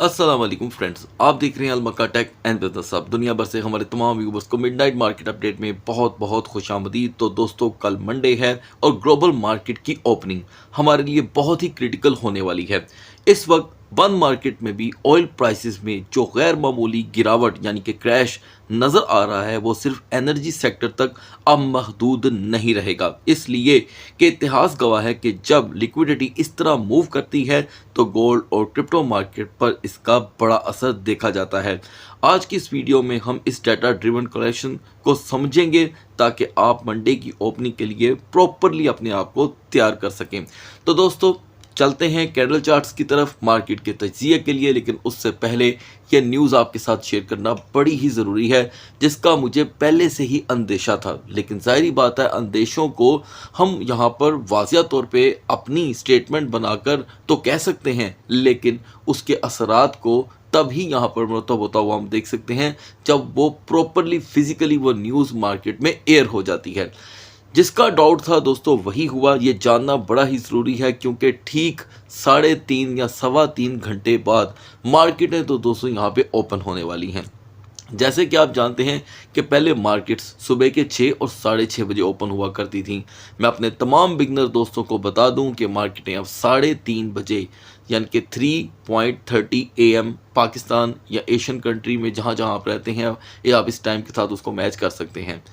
अस्सलाम वालेकुम फ्रेंड्स, आप देख रहे हैं अलमका टेक एंड बिजनेस हब। दुनिया भर से हमारे तमाम व्यूवर्स को मिडनाइट मार्केट अपडेट में बहुत बहुत खुशामदीद। तो दोस्तों, कल मंडे है और ग्लोबल मार्केट की ओपनिंग हमारे लिए बहुत ही क्रिटिकल होने वाली है। इस वक्त बंद मार्केट में भी ऑयल प्राइसेस में जो गैर मामूली गिरावट यानी कि क्रैश नज़र आ रहा है, वो सिर्फ एनर्जी सेक्टर तक अब महदूद नहीं रहेगा। इसलिए कि इतिहास गवाह है कि जब लिक्विडिटी इस तरह मूव करती है तो गोल्ड और क्रिप्टो मार्केट पर इसका बड़ा असर देखा जाता है। आज की इस वीडियो में हम इस डाटा ड्रिवन करेक्शन को समझेंगे ताकि आप मंडे की ओपनिंग के लिए प्रॉपरली अपने आप को तैयार कर सकें। तो दोस्तों, चलते हैं कैंडल चार्ट्स की तरफ मार्केट के तजिए के लिए। लेकिन उससे पहले यह न्यूज़ आपके साथ शेयर करना बड़ी ही ज़रूरी है, जिसका मुझे पहले से ही अंदेशा था। लेकिन जाहिर बात है, अंदेशों को हम यहाँ पर वाज़िया तौर पे अपनी स्टेटमेंट बनाकर तो कह सकते हैं, लेकिन उसके असरात को तभी यहाँ पर मरतब होता हुआ हम देख सकते हैं जब वो प्रॉपरली फिजिकली वो न्यूज़ मार्केट में एयर हो जाती है। जिसका डाउट था दोस्तों वही हुआ, ये जानना बड़ा ही ज़रूरी है, क्योंकि ठीक 3.5 या 3.25 घंटे बाद मार्केटें तो दोस्तों यहाँ पे ओपन होने वाली हैं। जैसे कि आप जानते हैं कि पहले मार्केट्स सुबह के 6 और 6:30 बजे ओपन हुआ करती थी। मैं अपने तमाम बिगनर दोस्तों को बता दूं कि मार्केटें अब 3:30 बजे यानी कि 3:30 AM पाकिस्तान या एशियन कंट्री में जहां जहां आप रहते हैं, या आप इस टाइम के साथ उसको मैच कर सकते हैं।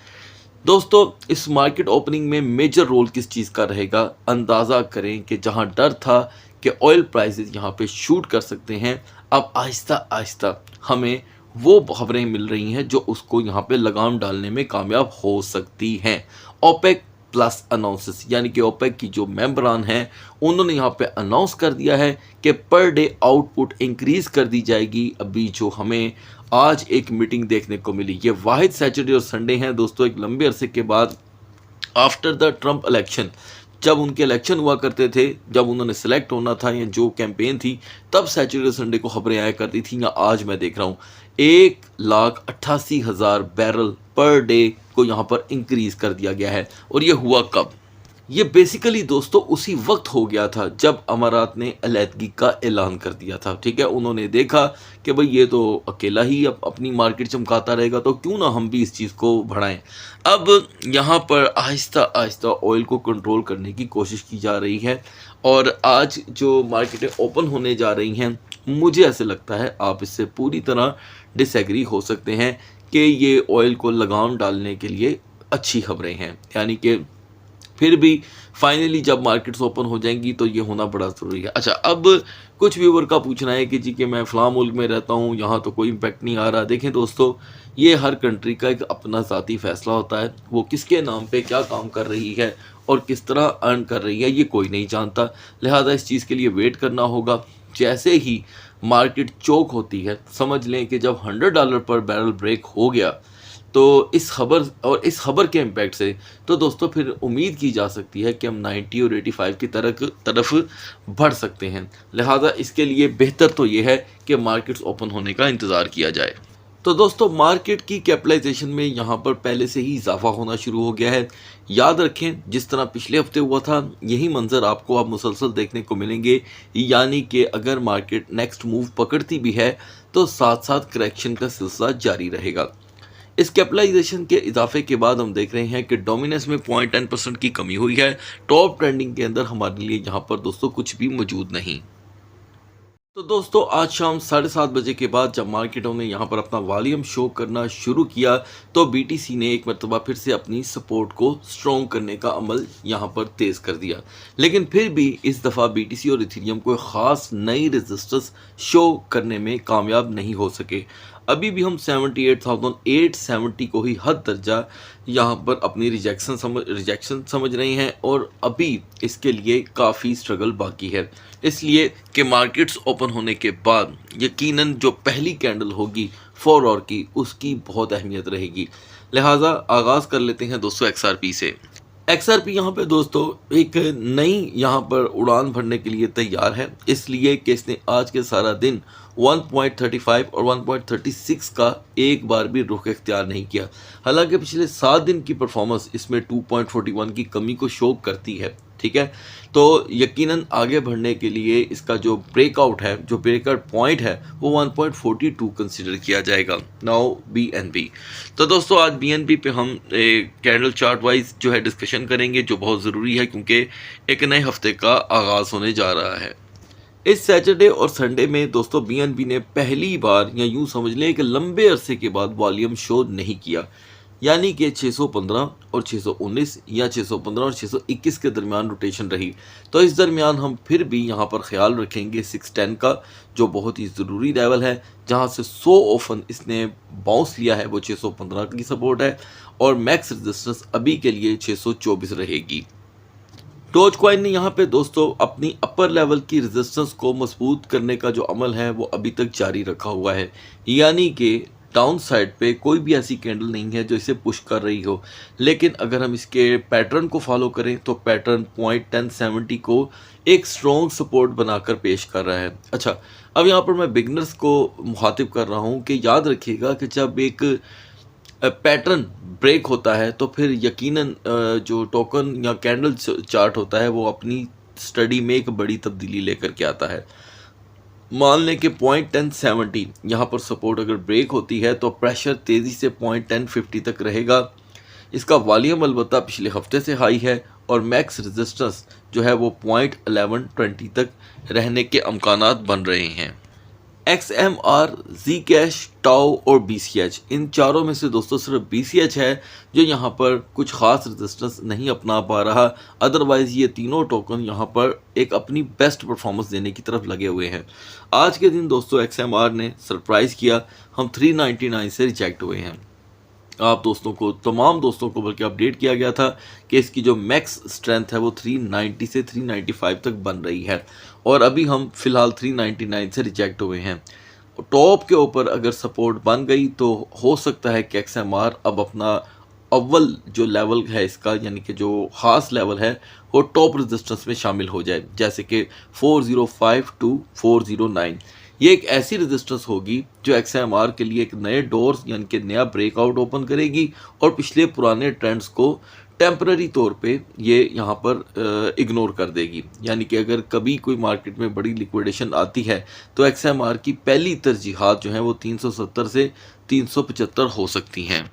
दोस्तों, इस मार्केट ओपनिंग में मेजर रोल किस चीज़ का रहेगा, अंदाज़ा करें कि जहां डर था कि ऑयल प्राइसेस यहां पे शूट कर सकते हैं, अब आहिस्ता आहिस्ता हमें वो खबरें मिल रही हैं जो उसको यहाँ पे लगाम डालने में कामयाब हो सकती हैं। ओपेक प्लस अनाउंसेस यानी कि ओपेक की जो मेंबरान हैं, उन्होंने यहाँ पे अनाउंस कर दिया है कि पर डे आउटपुट इंक्रीज़ कर दी जाएगी। अभी जो हमें आज एक मीटिंग देखने को मिली, ये वाहिद सैटरडे और संडे हैं दोस्तों, एक लंबे अरसे के बाद आफ्टर द ट्रंप इलेक्शन। जब उनके इलेक्शन हुआ करते थे, जब उन्होंने सेलेक्ट होना था या जो कैंपेन थी, तब सैटरडे संडे को खबरें आया करती थी। या आज मैं देख रहा हूँ 1,88,000 बैरल पर डे को यहाँ पर इंक्रीज कर दिया गया है। और ये हुआ कब? ये बेसिकली दोस्तों उसी वक्त हो गया था जब अमारात ने अलहदगी का ऐलान कर दिया था। ठीक है, उन्होंने देखा कि भाई ये तो अकेला ही अपनी मार्केट चमकाता रहेगा, तो क्यों ना हम भी इस चीज़ को बढ़ाएं। अब यहाँ पर आहिस्ता आहिस्ता ऑयल को कंट्रोल करने की कोशिश की जा रही है। और आज जो मार्केटें ओपन होने जा रही हैं, मुझे ऐसे लगता है आप इससे पूरी तरह डिसएग्री हो सकते हैं कि ये ऑयल को लगाम डालने के लिए अच्छी खबरें हैं। यानी कि फिर भी फाइनली जब मार्केट्स ओपन हो जाएंगी तो ये होना बड़ा ज़रूरी है। अच्छा, अब कुछ व्यूवर का पूछना है कि जी कि मैं फ़लाँ मुल्क में रहता हूँ, यहाँ तो कोई इम्पैक्ट नहीं आ रहा। देखें दोस्तों, ये हर कंट्री का एक अपना ज़ाती फ़ैसला होता है। वो किसके नाम पे क्या काम कर रही है और किस तरह अर्न कर रही है, ये कोई नहीं जानता। लिहाजा इस चीज़ के लिए वेट करना होगा। जैसे ही मार्केट चोक होती है, समझ लें कि जब $100 पर बैरल ब्रेक हो गया, तो इस खबर के इम्पैक्ट से तो दोस्तों फिर उम्मीद की जा सकती है कि हम 90 और 85 की तरफ बढ़ सकते हैं। लिहाजा इसके लिए बेहतर तो ये है कि मार्केट्स ओपन होने का इंतज़ार किया जाए। तो दोस्तों, मार्केट की कैपिटलाइजेशन में यहाँ पर पहले से ही इजाफा होना शुरू हो गया है। याद रखें, जिस तरह पिछले हफ्ते हुआ था, यही मंजर आपको अब मुसलसल देखने को मिलेंगे। यानी कि अगर मार्केट नेक्स्ट मूव पकड़ती भी है तो साथ साथ करेक्शन का सिलसिला जारी रहेगा। इस कैपिटलाइजेशन के इजाफे के बाद हम देख रहे हैं कि डोमिनेंस में 0.10% की कमी हुई है। टॉप ट्रेंडिंग के अंदर हमारे लिए यहाँ पर दोस्तों कुछ भी मौजूद नहीं। तो दोस्तों, आज शाम 7:30 बजे के बाद जब मार्केटों ने यहाँ पर अपना वॉल्यूम शो करना शुरू किया, तो बीटीसी ने एक मरतबा फिर से अपनी सपोर्ट को स्ट्रॉन्ग करने का अमल यहाँ पर तेज़ कर दिया। लेकिन फिर भी इस दफ़ा बीटीसी और इथेरियम को ख़ास नई रेजिस्टेंस शो करने में कामयाब नहीं हो सके। अभी भी हम 78,870 को ही हद दर्जा यहाँ पर अपनी रिजेक्शन समझ रहे हैं, और अभी इसके लिए काफ़ी स्ट्रगल बाकी है। इसलिए कि मार्केट्स ओपन होने के बाद यकीनन जो पहली कैंडल होगी 4 आवर की, उसकी बहुत अहमियत रहेगी। लिहाजा आगाज़ कर लेते हैं दोस्तों एक्सआरपी से। एक्सआरपी यहाँ पे दोस्तों एक नई यहाँ पर उड़ान भरने के लिए तैयार है, इसलिए कि इसने आज के सारा दिन 1.35 और 1.36 का एक बार भी रुख इख्तियार नहीं किया। हालांकि पिछले 7 दिन की परफॉर्मेंस इसमें 2.41 की कमी को शो करती है। ठीक है। तो यकीनन आगे बढ़ने के लिए इसका जो ब्रेकआउट है, जो ब्रेकआउट पॉइंट है, वो 1.42 कंसिडर किया जाएगा। Now BNB। तो दोस्तों आज BNB पे हम कैंडल चार्ट वाइज जो है डिस्कशन करेंगे, जो बहुत ज़रूरी है क्योंकि एक नए हफ्ते का आगाज़ होने जा रहा है। इस सैटरडे और संडे में दोस्तों BNB ने पहली बार, या यूं समझ लें कि लंबे अरसे के बाद, वॉल्यूम शो नहीं किया, यानी कि 615 और 619 या 615 और 621 के दरमियान रोटेशन रही। तो इस दरमियान हम फिर भी यहाँ पर ख्याल रखेंगे 610 का, जो बहुत ही ज़रूरी लेवल है, जहाँ से सो ऑफन इसने बाउंस लिया है, वो 615 की सपोर्ट है और मैक्स रेजिस्टेंस अभी के लिए 624 रहेगी। डोज कॉइन ने यहाँ पे दोस्तों अपनी अपर लेवल की रेजिस्टेंस को मजबूत करने का जो अमल है वो अभी तक जारी रखा हुआ है, यानी कि डाउन साइड पे कोई भी ऐसी कैंडल नहीं है जो इसे पुश कर रही हो। लेकिन अगर हम इसके पैटर्न को फॉलो करें तो पैटर्न पॉइंट 1070 को एक स्ट्रॉन्ग सपोर्ट बनाकर पेश कर रहा है। अच्छा, अब यहाँ पर मैं बिगनर्स को मुखातिब कर रहा हूँ कि याद रखिएगा कि जब एक पैटर्न ब्रेक होता है तो फिर यकीनन जो टोकन या कैंडल चार्ट होता है वो अपनी स्टडी में एक बड़ी तब्दीली लेकर के आता है। मान लें कि पॉइंट 1070 यहाँ पर सपोर्ट अगर ब्रेक होती है तो प्रेशर तेज़ी से पॉइंट 1050 तक रहेगा। इसका वॉल्यूम अलबत्ता पिछले हफ्ते से हाई है और मैक्स रेजिस्टेंस जो है वो पॉइंट 1120 तक रहने के अमकानात बन रहे हैं। XMR, Zcash, टाओ और BCH, इन चारों में से दोस्तों सिर्फ BCH है जो यहाँ पर कुछ ख़ास रेजिस्टेंस नहीं अपना पा रहा। अदरवाइज़ ये तीनों टोकन यहाँ पर एक अपनी बेस्ट परफॉर्मेंस देने की तरफ लगे हुए हैं। आज के दिन दोस्तों XMR ने सरप्राइज़ किया, हम 399 से रिजेक्ट हुए हैं। आप दोस्तों को, तमाम दोस्तों को बल्कि अपडेट किया गया था कि इसकी जो मैक्स स्ट्रेंथ है वो 390 से 395 तक बन रही है और अभी हम फ़िलहाल 399 से रिजेक्ट हुए हैं। टॉप के ऊपर अगर सपोर्ट बन गई तो हो सकता है कि XMR अब अपना अव्वल जो लेवल है इसका, यानी कि जो ख़ास लेवल है, वो टॉप रेजिस्टेंस में शामिल हो जाए, जैसे कि 405 टू 409। ये एक ऐसी रेजिस्टेंस होगी जो XMR के लिए एक नए डोर्स यानी कि नया ब्रेकआउट ओपन करेगी और पिछले पुराने ट्रेंड्स को टेम्पररी तौर पे ये यहाँ पर इग्नोर कर देगी। यानी कि अगर कभी कोई मार्केट में बड़ी लिक्विडेशन आती है तो XMR की पहली तरजीहात जो हैं वो 370 से 375 हो सकती हैं।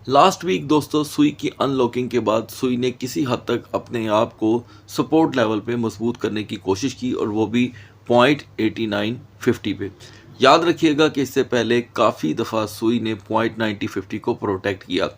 लास्ट वीक दोस्तों सुई की अनलॉकिंग के बाद सुई ने किसी हद तक अपने आप को सपोर्ट लेवल पे मजबूत करने की कोशिश की और वो भी पॉइंट 8950 पे। याद रखिएगा कि इससे पहले काफ़ी दफ़ा सुई ने पॉइंट 9050 को प्रोटेक्ट किया।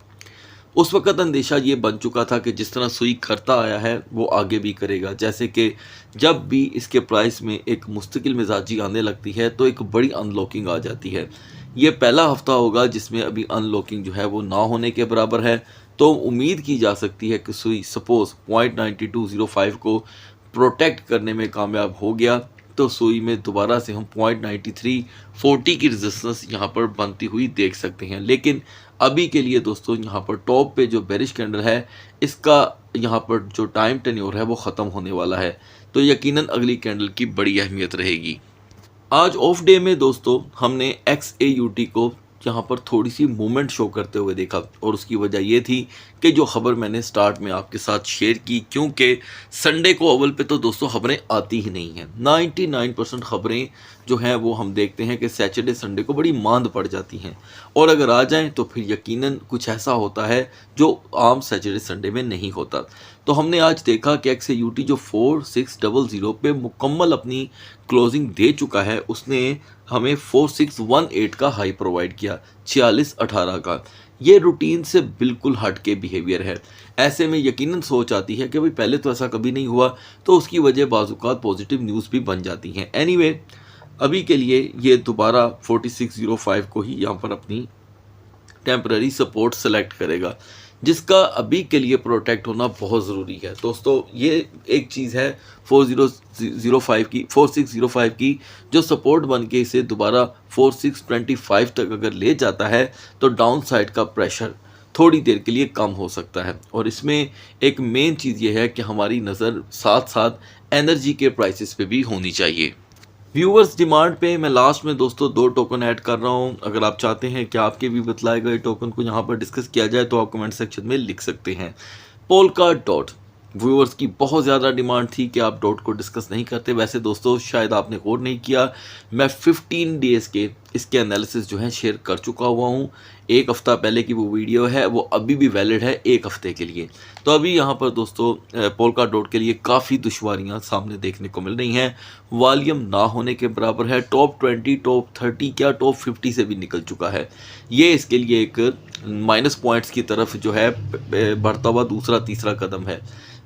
उस वक़्त अंदेशा ये बन चुका था कि जिस तरह सुई करता आया है वो आगे भी करेगा, जैसे कि जब भी इसके प्राइस में एक मुस्तकिल मिजाजी आने लगती है तो एक बड़ी अनलॉकिंग आ जाती है। ये पहला हफ्ता होगा जिसमें अभी अनलॉकिंग जो है वो ना होने के बराबर है, तो उम्मीद की जा सकती है कि सुई सपोज़ पॉइंट 9205 को प्रोटेक्ट करने में कामयाब हो गया तो सुई में दोबारा से हम पॉइंट 9340 की रेजिस्टेंस यहाँ पर बनती हुई देख सकते हैं। लेकिन अभी के लिए दोस्तों यहाँ पर टॉप पे जो बेरिश कैंडल है इसका यहाँ पर जो टाइम टेन्योर है वो ख़त्म होने वाला है, तो यकीनन अगली कैंडल की बड़ी अहमियत रहेगी। आज ऑफ डे में दोस्तों हमने XAUT को यहाँ पर थोड़ी सी मूवमेंट शो करते हुए देखा और उसकी वजह ये थी कि जो खबर मैंने स्टार्ट में आपके साथ शेयर की, क्योंकि संडे को अव्वल पे तो दोस्तों खबरें आती ही नहीं हैं। 99% खबरें जो हैं वो हम देखते हैं कि सैटरडे संडे को बड़ी मांद पड़ जाती हैं और अगर आ जाएं तो फिर यकीनन कुछ ऐसा होता है जो आम सैटरडे संडे में नहीं होता। तो हमने आज देखा कि XAUT जो 4600 पे मुकम्मल अपनी क्लोजिंग दे चुका है, उसने हमें 4618 का हाई प्रोवाइड किया, 4618 का। ये रूटीन से बिल्कुल हट के बिहेवियर है। ऐसे में यकीनन सोच आती है कि भाई पहले तो ऐसा कभी नहीं हुआ, तो उसकी वजह बाज़-औक़ात पॉजिटिव न्यूज़ भी बन जाती हैं। एनीवे, अभी के लिए ये दोबारा 4605 को ही यहाँ पर अपनी टेम्पररी सपोर्ट सेलेक्ट करेगा, जिसका अभी के लिए प्रोटेक्ट होना बहुत ज़रूरी है। दोस्तों ये एक चीज़ है 4605 की जो सपोर्ट बन के इसे दोबारा 4625 तक अगर ले जाता है तो डाउन साइड का प्रेशर थोड़ी देर के लिए कम हो सकता है। और इसमें एक मेन चीज़ ये है कि हमारी नज़र साथ साथ एनर्जी के प्राइसेस पे भी होनी चाहिए। व्यूअर्स डिमांड पे मैं लास्ट में दोस्तों 2 टोकन ऐड कर रहा हूँ। अगर आप चाहते हैं कि आपके भी बतलाए गए टोकन को यहाँ पर डिस्कस किया जाए तो आप कमेंट सेक्शन में लिख सकते हैं। पोलका डॉट व्यूअर्स की बहुत ज़्यादा डिमांड थी कि आप डॉट को डिस्कस नहीं करते। वैसे दोस्तों शायद आपने गौर नहीं किया, मैं 15 डेज़ के इसके एनालिसिस जो हैं शेयर कर चुका हुआ हूँ। एक हफ़्ता पहले की वो वीडियो है, वो अभी भी वैलिड है एक हफ़्ते के लिए। तो अभी यहाँ पर दोस्तों पोल्का डॉट के लिए काफ़ी दुश्वारियाँ सामने देखने को मिल रही हैं। वॉल्यूम ना होने के बराबर है, टॉप 20, टॉप 30 क्या टॉप 50 से भी निकल चुका है। ये इसके लिए एक माइनस पॉइंट्स की तरफ जो है बढ़ता हुआ दूसरा तीसरा कदम है।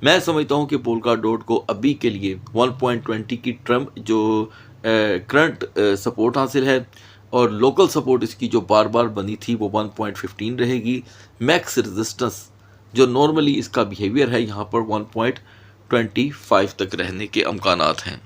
मैं समझता हूँ कि पोल्का डॉट को अभी के लिए 1.20 की ट्रम्प जो करंट सपोर्ट हासिल है, और लोकल सपोर्ट इसकी जो बार बार बनी थी वो 1.15 रहेगी। मैक्स रेजिस्टेंस जो नॉर्मली इसका बिहेवियर है यहाँ पर 1.25 तक रहने के अमकानात हैं।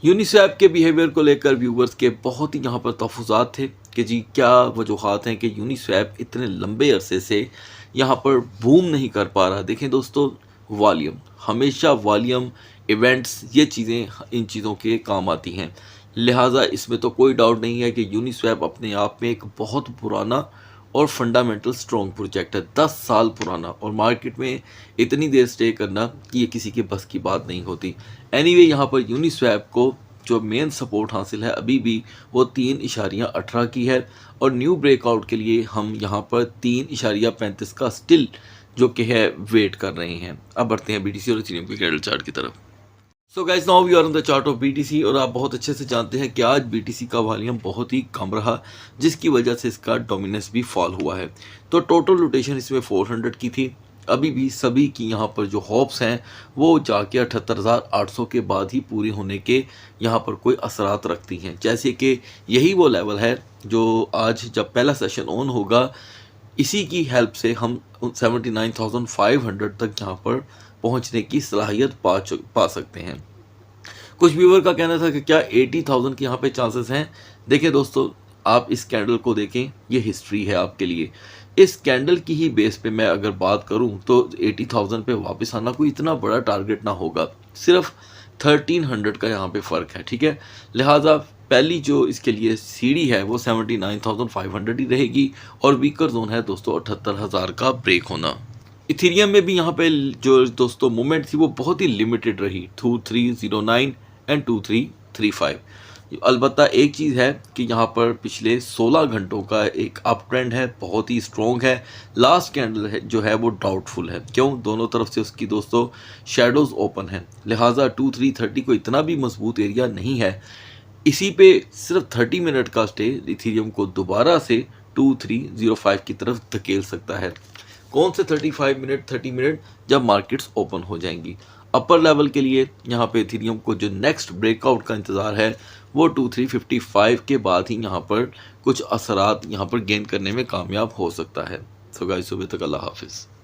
यूनिस्वैप के बिहेवियर को लेकर व्यूवर्स के बहुत ही यहाँ पर तहफ़्फ़ुज़ात थे कि जी क्या वजूहात हैं कि यूनिस्वैप इतने लंबे अरसे से यहाँ पर बूम नहीं कर पा रहा। देखें दोस्तों, वॉल्यूम, हमेशा वॉल्यूम, इवेंट्स, ये चीज़ें इन चीज़ों के काम आती हैं। लिहाजा इसमें तो कोई डाउट नहीं है कि यूनिस्वैप अपने आप में एक बहुत पुराना और फंडामेंटल स्ट्रॉन्ग प्रोजेक्ट है, 10 साल पुराना, और मार्केट में इतनी देर स्टे करना कि ये किसी के बस की बात नहीं होती। एनीवे यहाँ पर यूनिस्वैप को जो मेन सपोर्ट हासिल है अभी भी वो 3.18 की है, और न्यू ब्रेकआउट के लिए हम यहाँ पर 3.35 का स्टिल जो कि है वेट कर रहे हैं। अब बढ़ते हैं BTC और इथेरियम के कैंडल चार्ट की तरफ। So guys, now we are on the chart of BTC, और आप बहुत अच्छे से जानते हैं कि आज BTC का वॉल्यूम बहुत ही कम रहा, जिसकी वजह से इसका डोमिनेंस भी फॉल हुआ है। तो टोटल रोटेशन इसमें 400 की थी। अभी भी सभी की यहाँ पर जो होप्स हैं वो जाके 78,800 के बाद ही पूरी होने के यहाँ पर कोई असरात रखती हैं। जैसे कि यही वो लेवल है जो आज जब पहला सेशन ऑन होगा, इसी की हेल्प से हम 79,500 तक यहाँ पर पहुँचने की सलाहियत पा सकते हैं। कुछ व्यूवर का कहना था कि क्या 80,000 के यहाँ पे चांसेस हैं। देखिए दोस्तों, आप इस कैंडल को देखें, ये हिस्ट्री है आपके लिए। इस कैंडल की ही बेस पे मैं अगर बात करूं तो 80,000 पे वापस आना कोई इतना बड़ा टारगेट ना होगा, सिर्फ 1300 का यहाँ पे फ़र्क है, ठीक है। लिहाजा पहली जो इसके लिए सीढ़ी है वो 79,500 ही रहेगी, और वीकर जोन है दोस्तों 78,000 का ब्रेक होना। इथेरियम में भी यहाँ पे जो दोस्तों मूवमेंट थी वो बहुत ही लिमिटेड रही, 2309 एंड 2335। अलबत्ता एक चीज़ है कि यहाँ पर पिछले 16 घंटों का एक अप ट्रेंड है, बहुत ही स्ट्रॉन्ग है। लास्ट कैंडल है जो है वो डाउटफुल है, क्यों? दोनों तरफ से उसकी दोस्तों शेडोज़ ओपन है, लिहाजा 2330 को इतना भी मजबूत एरिया नहीं है। इसी पे सिर्फ 30 मिनट का स्टे इथेरियम को दोबारा से 2305 की तरफ धकेल सकता है। कौन से 30 मिनट? जब मार्केट्स ओपन हो जाएंगी। अपर लेवल के लिए यहाँ पे इथेरियम को जो नेक्स्ट ब्रेकआउट का इंतज़ार है वो 2355 के बाद ही यहाँ पर कुछ असरात यहाँ पर गेन करने में कामयाब हो सकता है। सो गाइस, सुबह तक अल्लाह हाफिज़।